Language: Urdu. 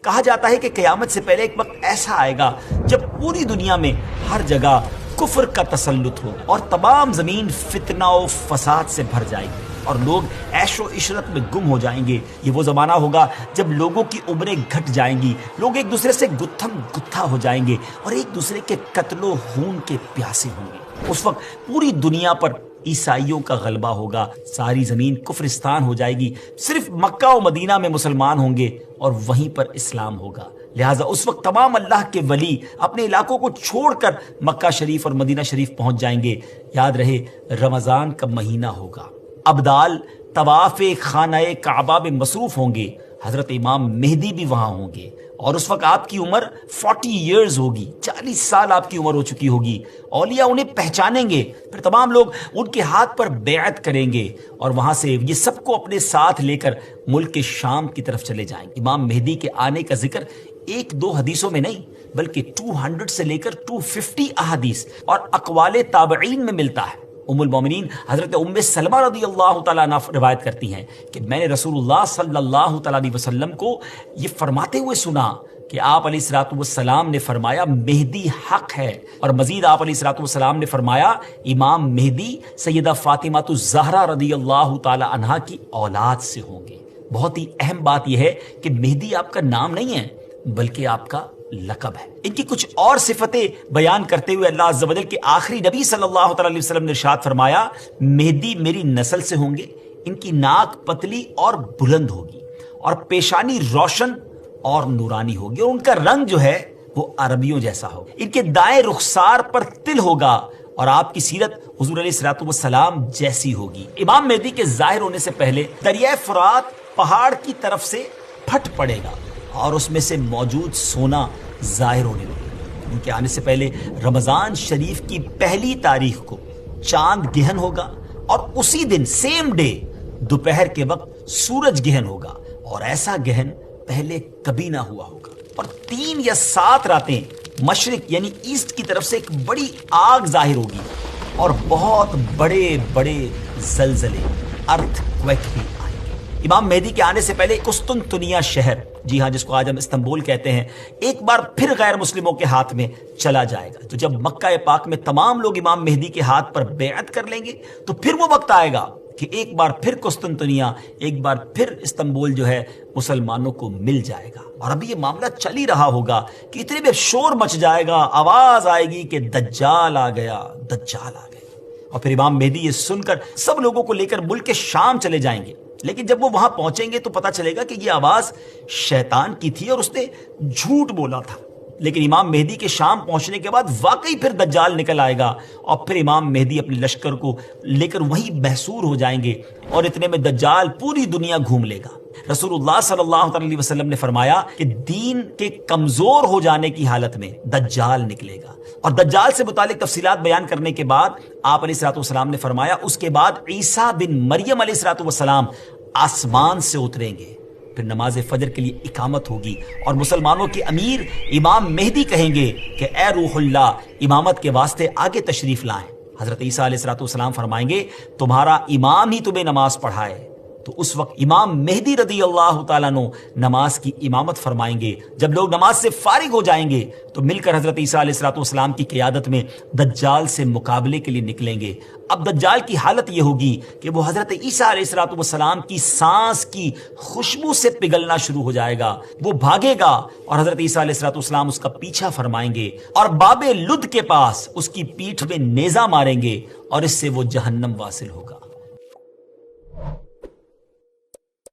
کہا جاتا ہے کہ قیامت سے پہلے ایک وقت ایسا آئے گا جب پوری دنیا میں ہر جگہ کفر کا تسلط ہو اور تمام زمین فتنہ و فساد سے بھر جائے گی اور لوگ عیش و عشرت میں گم ہو جائیں گے۔ یہ وہ زمانہ ہوگا جب لوگوں کی عمریں گھٹ جائیں گی، لوگ ایک دوسرے سے گتھم گتھا ہو جائیں گے اور ایک دوسرے کے قتل و خون کے پیاسے ہوں گے۔ اس وقت پوری دنیا پر عیسائیوں کا غلبہ ہوگا، ساری زمین کفرستان ہو جائے گی، صرف مکہ و مدینہ میں مسلمان ہوں گے اور وہیں پر اسلام ہوگا۔ لہٰذا اس وقت تمام اللہ کے ولی اپنے علاقوں کو چھوڑ کر مکہ شریف اور مدینہ شریف پہنچ جائیں گے۔ یاد رہے رمضان کا مہینہ ہوگا، ابدال طواف خانہ کعبہ میں مصروف ہوں گے، حضرت امام مہدی بھی وہاں ہوں گے اور اس وقت آپ کی عمر 40 ایئرز ہوگی، 40 سال آپ کی عمر ہو چکی ہوگی۔ اولیاء انہیں پہچانیں گے، پھر تمام لوگ ان کے ہاتھ پر بیعت کریں گے اور وہاں سے یہ سب کو اپنے ساتھ لے کر ملک شام کی طرف چلے جائیں گے۔ امام مہدی کے آنے کا ذکر ایک دو حدیثوں میں نہیں بلکہ 200 سے لے کر 250 احادیث اور اقوال تابعین میں ملتا ہے۔ ام المومنین حضرت ام سلمہ رضی اللہ تعالیٰ عنہ روایت کرتی ہیں کہ میں نے رسول اللہ صلی اللہ تعالیٰ علیہ وسلم کو یہ فرماتے ہوئے سنا کہ آپ علیہ الصلوۃ والسلام نے فرمایا مہدی حق ہے، اور مزید آپ علیہ الصلوۃ والسلام نے فرمایا امام مہدی سیدہ فاطمہ الزہرا رضی اللہ تعالیٰ عنہا کی اولاد سے ہوں گے۔ بہت ہی اہم بات یہ ہے کہ مہدی آپ کا نام نہیں ہے بلکہ آپ کا لقب ہے۔ ان کی کچھ اور صفتیں بیان کرتے ہوئے اللہ عز و جل کے آخری نبی صلی اللہ تعالی علیہ وسلم نے ارشاد فرمایا مہدی میری نسل سے ہوں گے، ان کی ناک پتلی اور بلند ہوگی اور پیشانی روشن اور نورانی ہوگی اور ان کا رنگ جو ہے وہ عربیوں جیسا ہوگا، ان کے دائیں رخسار پر تل ہوگا اور آپ کی سیرت حضور علیہ الصلوۃ والسلام جیسی ہوگی۔ امام مہدی کے ظاہر ہونے سے پہلے دریائے فرات پہاڑ کی طرف سے پھٹ پڑے گا اور اس میں سے موجود سونا ظاہر ہونے لگے گا۔ ان کے آنے سے پہلے رمضان شریف کی پہلی تاریخ کو چاند گہن ہوگا اور اسی دن سیم ڈے دوپہر کے وقت سورج گہن ہوگا، اور ایسا گہن پہلے کبھی نہ ہوا ہوگا۔ اور 3 یا 7 راتیں مشرق یعنی ایسٹ کی طرف سے ایک بڑی آگ ظاہر ہوگی اور بہت بڑے بڑے زلزلے ارتھ کویک بھی آئیں گے۔ امام مہدی کے آنے سے پہلے قسطنطنیہ شہر، جی ہاں جس کو آج ہم استنبول کہتے ہیں، ایک بار پھر غیر مسلموں کے ہاتھ میں چلا جائے گا۔ تو جب مکہ پاک میں تمام لوگ امام مہدی کے ہاتھ پر بیعت کر لیں گے تو پھر وہ وقت آئے گا کہ ایک بار پھر قسطنطنیہ، ایک بار پھر استنبول جو ہے مسلمانوں کو مل جائے گا۔ اور ابھی یہ معاملہ چل ہی رہا ہوگا کہ اتنے میں شور مچ جائے گا، آواز آئے گی کہ دجال آ گیا، دجال آ گیا، اور پھر امام مہدی یہ سن کر سب لوگوں کو لے کر ملک شام چلے جائیں گے۔ لیکن جب وہ وہاں پہنچیں گے تو پتہ چلے گا کہ یہ آواز شیطان کی تھی اور اس نے جھوٹ بولا تھا۔ لیکن امام مہدی کے شام پہنچنے کے بعد واقعی پھر دجال نکل آئے گا اور پھر امام مہدی اپنے لشکر کو لے کر وہیں محصور ہو جائیں گے اور اتنے میں دجال پوری دنیا گھوم لے گا۔ رسول اللہ صلی اللہ علیہ وسلم نے فرمایا کہ دین کے کمزور ہو جانے کی حالت میں دجال نکلے گا، اور دجال سے متعلق تفصیلات بیان کرنے کے بعد آپ علیہ الصلوۃ والسلام نے فرمایا اس کے بعد عیسیٰ بن مریم علیہ الصلوۃ والسلام آسمان سے اتریں گے، پھر نماز فجر کے لیے اقامت ہوگی اور مسلمانوں کے امیر امام مہدی کہیں گے کہ اے روح اللہ امامت کے واسطے آگے تشریف لائیں۔ حضرت عیسیٰ علیہ الصلوۃ والسلام فرمائیں گے تمہارا امام ہی تمہیں نماز پڑھائے، تو اس وقت امام مہدی رضی اللہ تعالیٰ عنہ نماز کی امامت فرمائیں گے۔ جب لوگ نماز سے فارغ ہو جائیں گے تو مل کر حضرت عیسیٰ علیہ الصلوۃ والسلام کی قیادت میں دجال سے مقابلے کے لیے نکلیں گے۔ اب دجال کی حالت یہ ہوگی کہ وہ حضرت عیسیٰ علیہ الصلوۃ والسلام کی سانس کی خوشبو سے پگھلنا شروع ہو جائے گا، وہ بھاگے گا اور حضرت عیسیٰ علیہ الصلوۃ والسلام اس کا پیچھا فرمائیں گے اور باب لد کے پاس اس کی پیٹھ میں نیزہ ماریں گے اور اس سے وہ جہنم واصل ہوگا۔